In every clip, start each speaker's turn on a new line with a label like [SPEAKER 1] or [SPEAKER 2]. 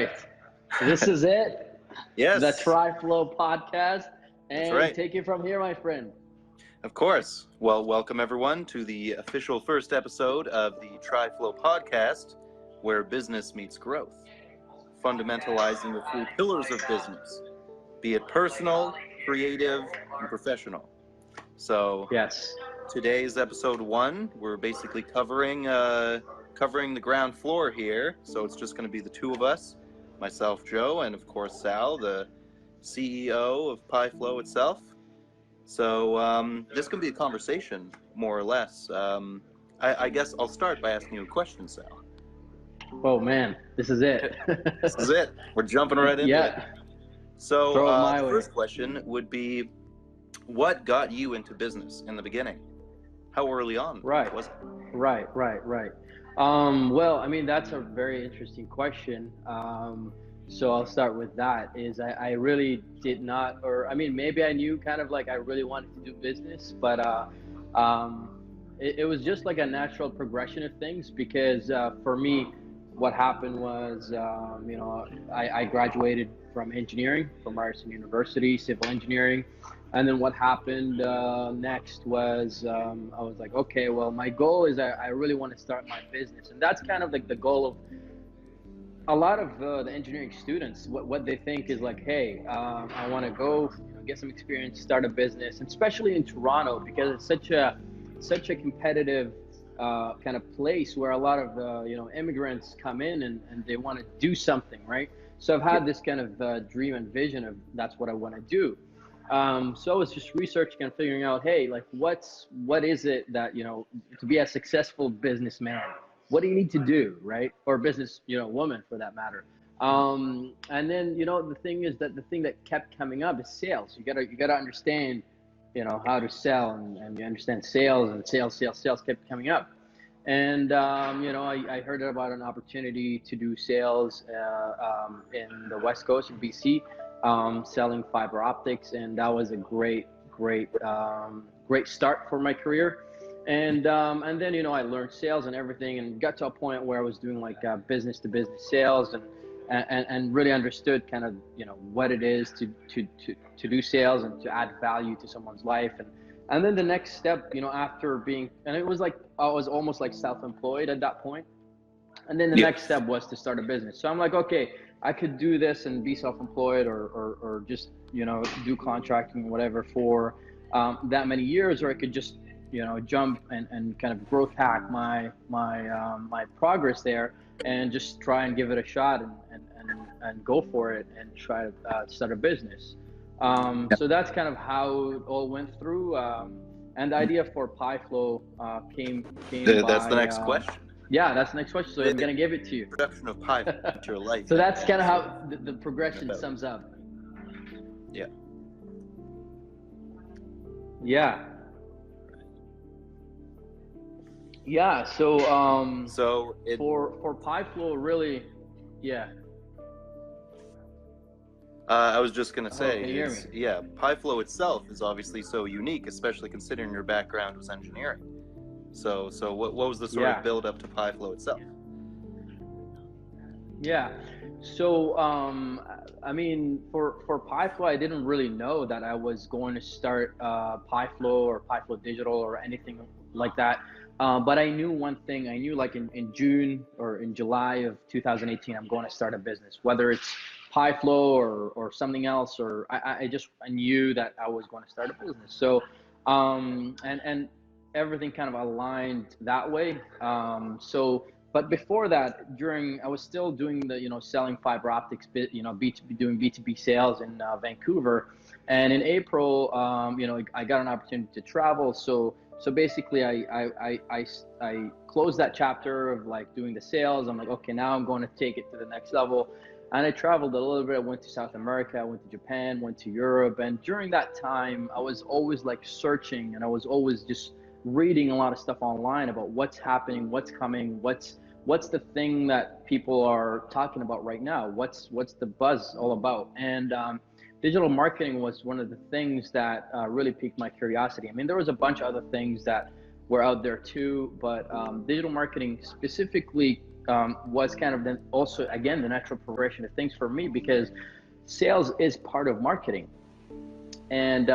[SPEAKER 1] right. This is it.
[SPEAKER 2] Yes.
[SPEAKER 1] The TriFlow Podcast. And
[SPEAKER 2] That's right.
[SPEAKER 1] Take it from here, my friend.
[SPEAKER 2] Of course. Well, welcome everyone to the official first episode of the TriFlow Podcast, where business meets growth, fundamentalizing the three pillars of business, be it personal, creative, and professional. So,
[SPEAKER 1] yes,
[SPEAKER 2] today's episode 1. We're basically covering the ground floor here. So it's just going to be the two of us, myself, Joe, and of course Sal, the CEO of PiFlow itself. So this can be a conversation, more or less. I guess I'll start by asking you a question, Sal.
[SPEAKER 1] Oh man, this is it.
[SPEAKER 2] This is it. We're jumping right into it. So the first question would be, what got you into business in the beginning? How early on was it?
[SPEAKER 1] Right. Well, I mean, that's a very interesting question. So I'll start with that. I really did not, or I mean, maybe I knew kind of like I really wanted to do business, but it was just like a natural progression of things because for me, what happened was, I graduated from engineering from Ryerson University, civil engineering. And then what happened next was I was like, okay, well, my goal is I really want to start my business. And that's kind of like the goal of a lot of the engineering students. What they think is like, hey, I want to go get some experience, start a business, and especially in Toronto, because it's such a competitive kind of place where a lot of immigrants come in and they want to do something, right? So I've had this kind of dream and vision of that's what I want to do. So I was just researching and figuring out, hey, like what is it that, to be a successful businessman, what do you need to do, right? Or business, woman for that matter. And then, the thing is that the thing that kept coming up is sales. You gotta understand, how to sell and you understand sales, and sales kept coming up. And, I heard about an opportunity to do sales in the West Coast in BC, selling fiber optics. And that was a great start for my career. And then, I learned sales and everything and got to a point where I was doing like business to business sales and really understood kind of, what it is to do sales and to add value to someone's life. And then the next step, after being, and it was like, I was almost like self-employed at that point. And then the next step was to start a business. So I'm like, okay, I could do this and be self-employed or just, do contracting, whatever, for that many years, or I could just, jump and kind of growth hack my progress there and just try and give it a shot and go for it and try to start a business. So that's kind of how it all went through. And the idea for PiFlow came
[SPEAKER 2] That's the next question.
[SPEAKER 1] Yeah, that's the next question. So I'm going to give it to you.
[SPEAKER 2] Production of Pi to your life.
[SPEAKER 1] So that's kind of how the progression sums up.
[SPEAKER 2] Yeah.
[SPEAKER 1] Yeah. Yeah. So for PiFlow, really, yeah.
[SPEAKER 2] I was just going to say,
[SPEAKER 1] can
[SPEAKER 2] PiFlow itself is obviously so unique, especially considering your background was engineering. So what was the sort of build up to PiFlow itself? Yeah.
[SPEAKER 1] So, I mean, for PiFlow, I didn't really know that I was going to start PiFlow or PiFlow Digital or anything like that. But I knew one thing. I knew like in June or in July of 2018, I'm going to start a business, whether it's PiFlow or something else, or I knew that I was going to start a business. So, and everything kind of aligned that way. But before that, I was still doing the, selling fiber optics, B2B, doing B2B sales in Vancouver. And in April, I got an opportunity to travel. So basically I closed that chapter of like doing the sales. I'm like, okay, now I'm going to take it to the next level. And I traveled a little bit. I went to South America, I went to Japan, went to Europe. And during that time, I was always like searching, and I was always just reading a lot of stuff online about what's happening, what's coming, what's the thing that people are talking about right now, what's the buzz all about. And digital marketing was one of the things that really piqued my curiosity. I mean, there was a bunch of other things that were out there too, but digital marketing specifically was kind of then also again the natural progression of things for me, because sales is part of marketing. And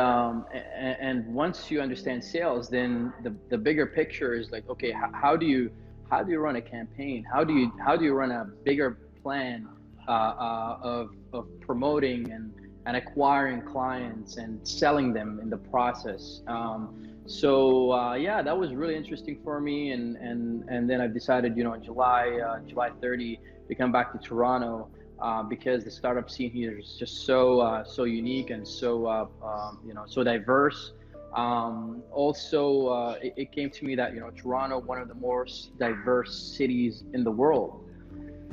[SPEAKER 1] once you understand sales, then the bigger picture is like, okay, how do you run a campaign? How do you run a bigger plan of promoting and acquiring clients and selling them in the process? Yeah, that was really interesting for me, and then I've decided, in July 30, to come back to Toronto, because the startup scene here is just so unique and so diverse. It came to me that Toronto, one of the most diverse cities in the world.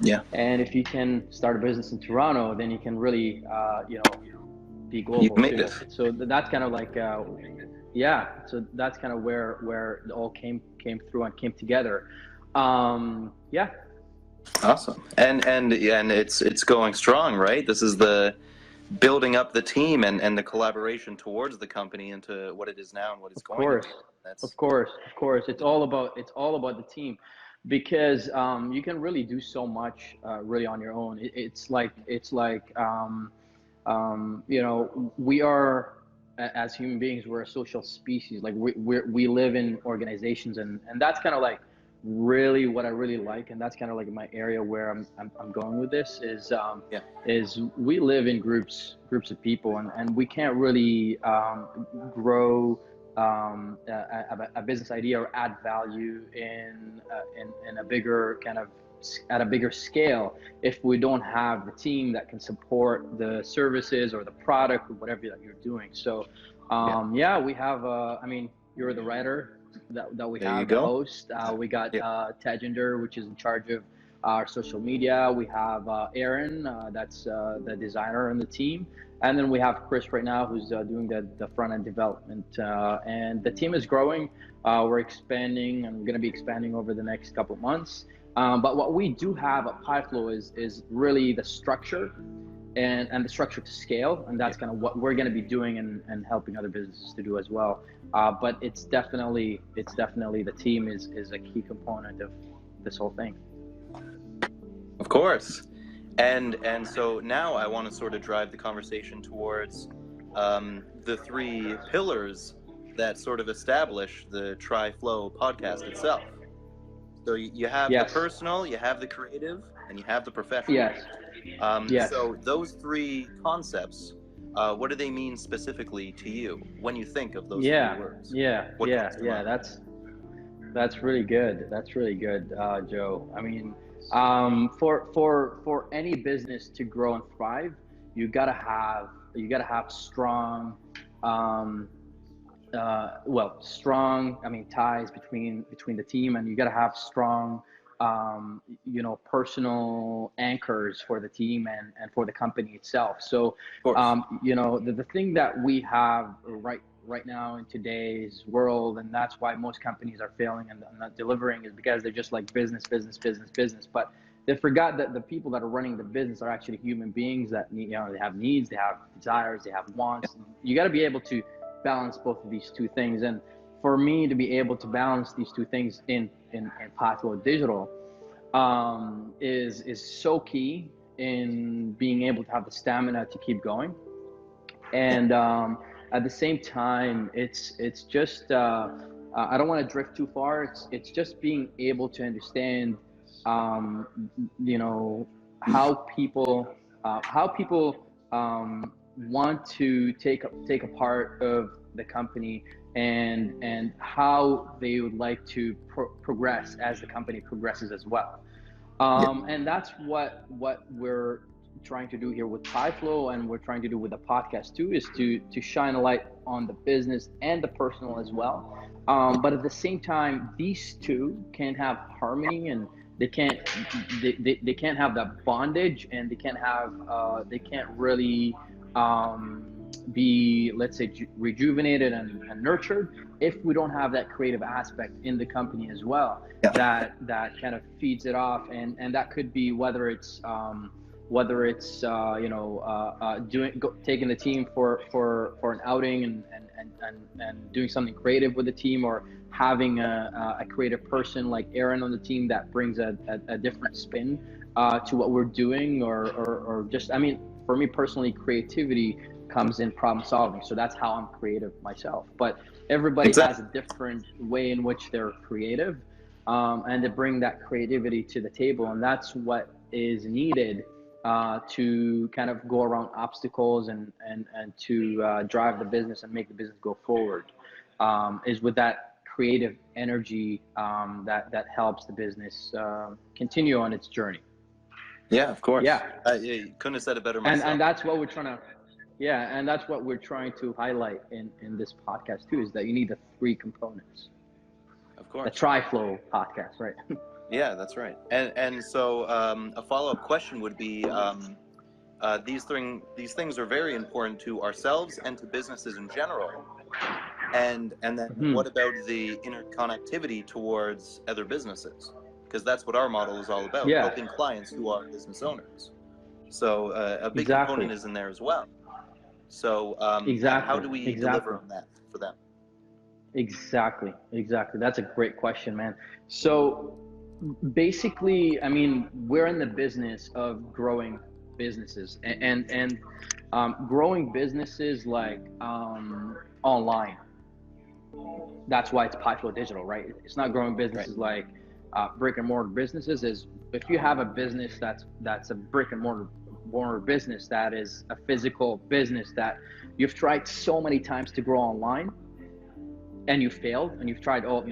[SPEAKER 2] Yeah.
[SPEAKER 1] And if you can start a business in Toronto, then you can really be global.
[SPEAKER 2] You've made
[SPEAKER 1] too.
[SPEAKER 2] it.
[SPEAKER 1] So that's kind of like yeah. So that's kind of where it all came through and came together. Yeah.
[SPEAKER 2] Awesome. And it's going strong, right? This is the building up the team and the collaboration towards the company into what it is now and what it's going to be.
[SPEAKER 1] Of course. It's all about the team, because you can really do so much really on your own. It's like we are, as human beings, we're a social species. Like we live in organizations, and that's kind of like really what I really like, and that's kind of like my area where I'm going with this is we live in groups of people, and we can't really grow a business idea or add value in a bigger kind of at a bigger scale if we don't have the team that can support the services or the product or whatever that you're doing. So we have you're the writer that we have, the host. We got Tajinder, which is in charge of our social media. We have Aaron, that's the designer on the team. And then we have Chris right now, who's doing the front-end development. And the team is growing. We're expanding, and we're going to be expanding over the next couple of months. But what we do have at PiFlow is really the structure and the structure to scale. And that's kind of what we're going to be doing and helping other businesses to do as well. But it's definitely the team is a key component of this whole thing.
[SPEAKER 2] Of course. And so now I want to sort of drive the conversation towards the three pillars that sort of establish the TriFlow podcast itself. So you have the personal, you have the creative, and you have the professional.
[SPEAKER 1] Yes.
[SPEAKER 2] So those three concepts, what do they mean specifically to you when you think of those three words?
[SPEAKER 1] That's really good. That's really good, Joe. I mean, for any business to grow and thrive, you gotta have strong, ties between the team, and you gotta have strong, personal anchors for the team and for the company itself. So, the thing that we have right now in today's world, and that's why most companies are failing and not delivering, is because they're just like business. But they forgot that the people that are running the business are actually human beings that they have needs, they have desires, they have wants. You got to be able to balance both of these two things. And for me to be able to balance these two things in PiFlow Digital is so key in being able to have the stamina to keep going. And at the same time, it's just I don't want to drift too far. It's just being able to understand how people want to take a part of the company, and how they would like to progress as the company progresses as well. And that's what we're trying to do here with PiFlow, and we're trying to do with the podcast too, is to shine a light on the business and the personal as well. But at the same time, these two can have harmony, and they can't have that bondage, and they can't really be, let's say, rejuvenated and nurtured if we don't have that creative aspect in the company as well. That kind of feeds it off, and that could be whether it's taking the team for an outing and doing something creative with the team, or having a creative person like Aaron on the team that brings a different spin to what we're doing, or just, I mean, for me personally, creativity comes in problem solving. So that's how I'm creative myself. But everybody has a different way in which they're creative, and to bring that creativity to the table. And that's what is needed to kind of go around obstacles and to drive the business and make the business go forward, is with that creative energy that helps the business continue on its journey.
[SPEAKER 2] Yeah, of course.
[SPEAKER 1] Yeah.
[SPEAKER 2] You couldn't have said it better myself.
[SPEAKER 1] And that's what we're trying to, and that's what we're trying to highlight in this podcast too, is that you need the three components.
[SPEAKER 2] Of course.
[SPEAKER 1] The TriFlow podcast, right?
[SPEAKER 2] Yeah, that's right. And so a follow-up question would be, these things are very important to ourselves and to businesses in general. And then what about the interconnectivity towards other businesses? Because that's what our model is all about, helping clients who are business owners. So a big component is in there as well. So how do we deliver on that for them? Exactly.
[SPEAKER 1] That's a great question, man. So basically, I mean, we're in the business of growing businesses and growing businesses like online. That's why it's PiFlow Digital, right? It's not growing businesses like brick and mortar businesses. Is if you have a business that's a brick and mortar business, that is a physical business that you've tried so many times to grow online and you failed, and you've tried we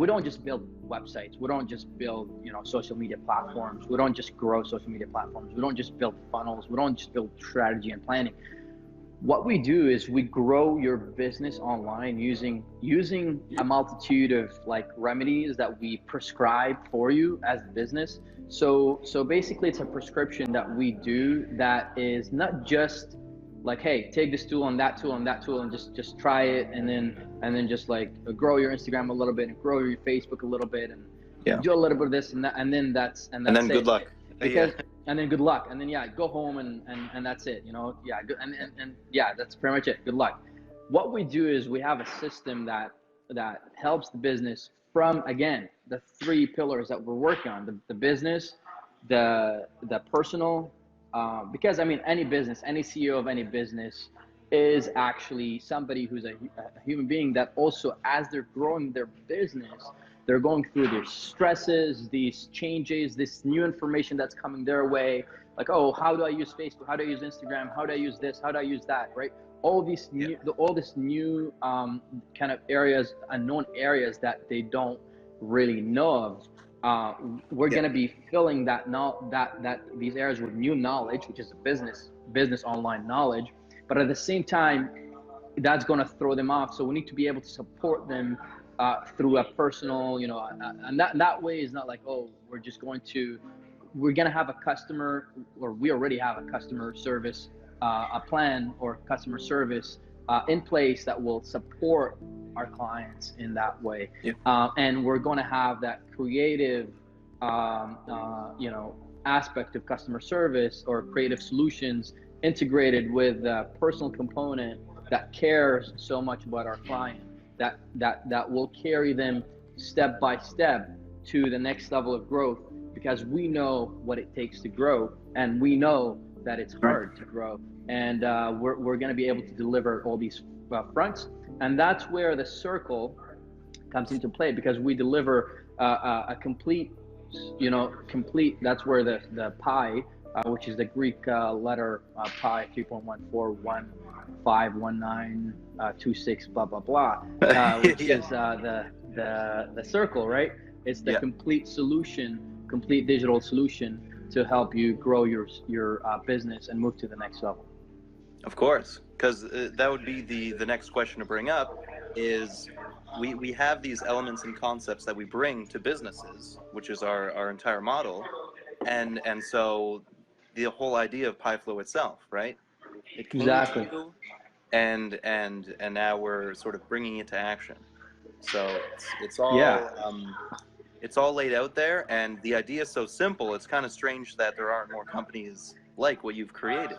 [SPEAKER 1] don't just build websites, we don't just build social media platforms, we don't just grow social media platforms, we don't just build funnels, we don't just build strategy and planning. What we do is we grow your business online using a multitude of like remedies that we prescribe for you as a business. So basically it's a prescription that we do that is not just like, hey, take this tool and that tool and that tool and just try it, and then just like grow your Instagram a little bit and grow your Facebook a little bit and do a little bit of this and that, and then that's
[SPEAKER 2] and then good luck.
[SPEAKER 1] And then good luck, and then go home and that's it, and that's pretty much it. Good luck. What we do is we have a system that helps the business from, again, the three pillars that we're working on: the business, the personal, because I mean, any business, any CEO of any business is actually somebody who's a human being that also, as they're growing their business, they're going through their stresses, these changes, this new information that's coming their way. Like, oh, how do I use Facebook? How do I use Instagram? How do I use this? How do I use that? Right? All these new kind of areas, unknown areas that they don't really know of. We're going to be filling that these areas with new knowledge, which is business online knowledge. But at the same time, that's going to throw them off. So we need to be able to support them through a personal, and that way is not like, oh, we're going to have a customer, or we already have a customer service, a plan or customer service in place that will support our clients in that way. And we're going to have that creative, aspect of customer service or creative solutions integrated with a personal component that cares so much about our client. That will carry them step by step to the next level of growth, because we know what it takes to grow, and we know that it's hard to grow, and we're going to be able to deliver all these fronts. And that's where the circle comes into play, because we deliver a complete, that's where the pi, which is the Greek letter pi, 3.14151926 blah blah blah, which is the circle, right? It's the complete solution, complete digital solution to help you grow your business and move to the next level.
[SPEAKER 2] Of course, because that would be the next question to bring up. Is we have these elements and concepts that we bring to businesses, which is our entire model, and so the whole idea of PiFlow itself, right? It came to you, and now we're sort of bringing it to action. So it's all it's all laid out there, and the idea is so simple. It's kind of strange that there aren't more companies like what you've created.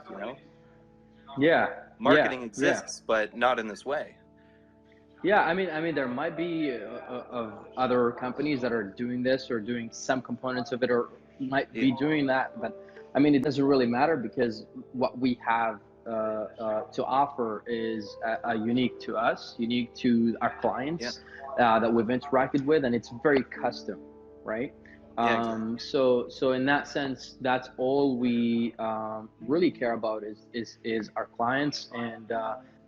[SPEAKER 1] Yeah.
[SPEAKER 2] Marketing exists, but not in this way.
[SPEAKER 1] Yeah, I mean, there might be of other companies that are doing this or doing some components of it, or might
[SPEAKER 2] Yeah,
[SPEAKER 1] be doing that. But I mean, it doesn't really matter because what we have to offer is unique to us, unique to our
[SPEAKER 2] yeah,
[SPEAKER 1] clients that we've interacted with, and it's very custom, right?
[SPEAKER 2] yeah, exactly.
[SPEAKER 1] So in that sense, that's all we really care about is our clients and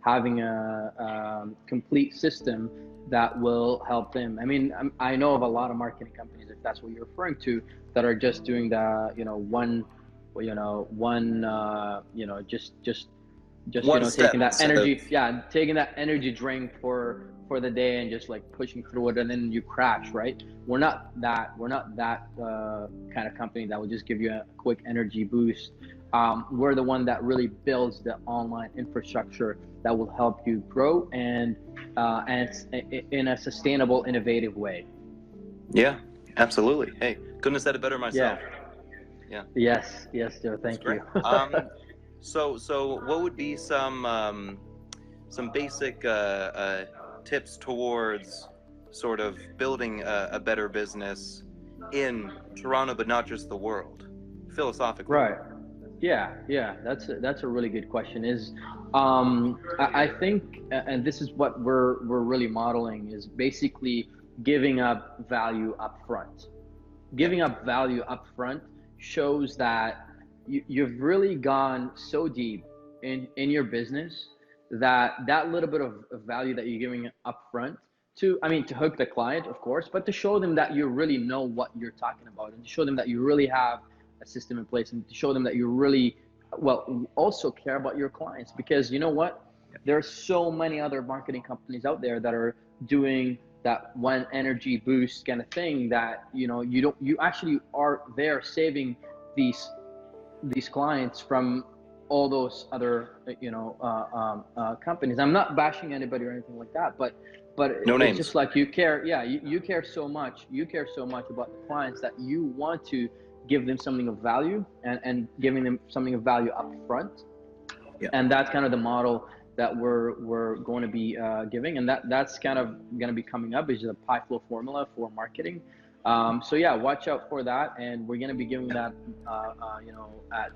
[SPEAKER 1] having a complete system that will help them. I mean, I know of a lot of marketing companies, if that's what you're referring to, that are just doing the just
[SPEAKER 2] One
[SPEAKER 1] taking
[SPEAKER 2] step
[SPEAKER 1] that
[SPEAKER 2] instead of
[SPEAKER 1] energy, yeah, taking that energy drink for the day and just like pushing through it, and then you crash, right? We're not that kind of company that will just give you a quick energy boost. We're the one that really builds the online infrastructure that will help you grow and it's in a sustainable, innovative way.
[SPEAKER 2] yeah, absolutely. Hey, couldn't have said it better
[SPEAKER 1] Yeah.
[SPEAKER 2] myself. Yeah,
[SPEAKER 1] Yes, Joe.
[SPEAKER 2] that's
[SPEAKER 1] Thank you.
[SPEAKER 2] great. So what would be some basic tips towards sort of building a better business in Toronto, but not just the world, philosophically?
[SPEAKER 1] Right. Yeah. That's a really good question. Is I think, and this is what we're really modeling is basically giving up value up front.
[SPEAKER 2] Yeah,
[SPEAKER 1] Giving up value up front shows that you've really gone so deep in your business that that little bit of value that you're giving up front to, I mean, to hook the client, of course, but to show them that you really know what you're talking about, and to show them that you really have a system in place, and to show them that you really, well, also care about your clients. Because you know what,
[SPEAKER 2] yeah,
[SPEAKER 1] there are so many other marketing companies out there that are doing that one energy boost kind of thing that you actually are there saving these clients from all those other companies. I'm not bashing anybody or anything like that, but
[SPEAKER 2] no
[SPEAKER 1] it's
[SPEAKER 2] names.
[SPEAKER 1] just like you care. Yeah, you care so much. You care so much about the clients that you want to give them something of value, and giving them something of value up front.
[SPEAKER 2] Yeah,
[SPEAKER 1] And that's kind of the model that we're going to be giving, and that's kind of going to be coming up is the PiFlow formula for marketing. So yeah, watch out for that, and we're going to be giving that at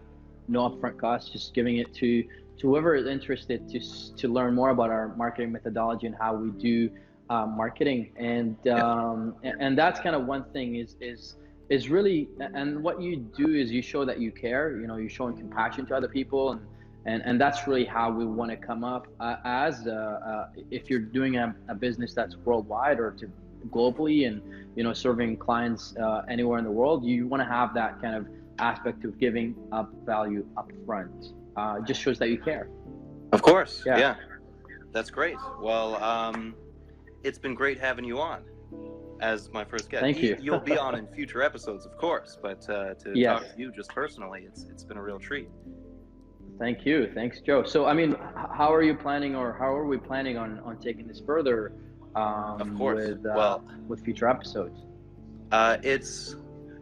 [SPEAKER 1] no upfront cost, just giving it to whoever is interested to learn more about our marketing methodology and how we do marketing.
[SPEAKER 2] yeah,
[SPEAKER 1] And that's kind of one thing is really, and what you do is you show that you care. You're showing compassion to other people, and that's really how we want to come up as if you're doing a business that's worldwide or to globally, and serving clients anywhere in the world, you want to have that kind of aspect of giving up value up front. Just shows that you care.
[SPEAKER 2] of course.
[SPEAKER 1] Yeah.
[SPEAKER 2] Yeah, that's great. Well, it's been great having you on as my first guest.
[SPEAKER 1] Thank you.
[SPEAKER 2] You'll be on in future episodes, of course, but to
[SPEAKER 1] Yes.
[SPEAKER 2] talk to you just personally, it's been a real treat.
[SPEAKER 1] Thank you. Thanks, Joe. So, I mean, how are you planning, or how are we planning on taking this further
[SPEAKER 2] Of course.
[SPEAKER 1] with future episodes?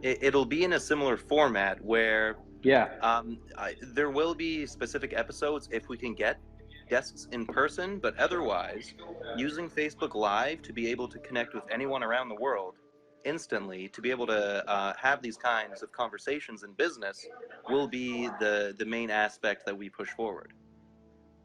[SPEAKER 2] It'll be in a similar format where
[SPEAKER 1] Yeah.
[SPEAKER 2] there will be specific episodes if we can get guests in person, but otherwise, using Facebook Live to be able to connect with anyone around the world instantly, to be able to have these kinds of conversations in business, will be the main aspect that we push forward.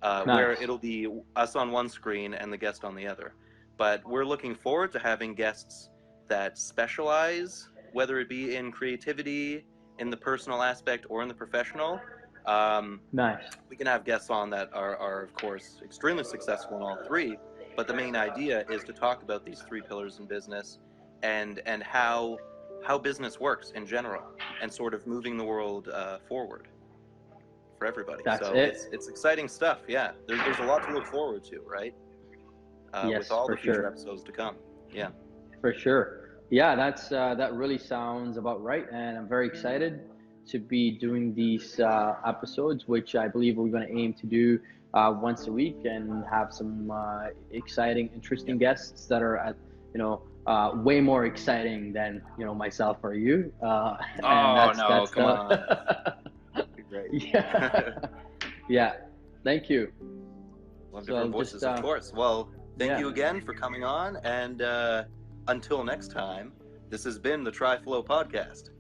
[SPEAKER 2] Where
[SPEAKER 1] Nice.
[SPEAKER 2] it'll be us on one screen and the guest on the other. But we're looking forward to having guests that specialize, whether it be in creativity, in the personal aspect, or in the professional.
[SPEAKER 1] Nice.
[SPEAKER 2] We can have guests on that are, of course, extremely successful in all three. But the main idea is to talk about these three pillars in business and how business works in general, and sort of moving the world forward for everybody.
[SPEAKER 1] That's
[SPEAKER 2] So
[SPEAKER 1] it.
[SPEAKER 2] it's exciting stuff. Yeah, there's a lot to look forward to, right?
[SPEAKER 1] Yes,
[SPEAKER 2] with all
[SPEAKER 1] for
[SPEAKER 2] the future
[SPEAKER 1] sure.
[SPEAKER 2] episodes to come. Yeah.
[SPEAKER 1] For sure. Yeah, that really sounds about right, and I'm very excited to be doing these episodes, which I believe we're going to aim to do once a week, and have some exciting, interesting guests that are at way more exciting than myself or you. And
[SPEAKER 2] Oh no!
[SPEAKER 1] that's
[SPEAKER 2] Come on. That'd be great.
[SPEAKER 1] yeah, yeah. Thank you.
[SPEAKER 2] Love
[SPEAKER 1] So
[SPEAKER 2] different voices, of course. Well, Thank you again for coming on, and until next time, this has been the TriFlow Podcast.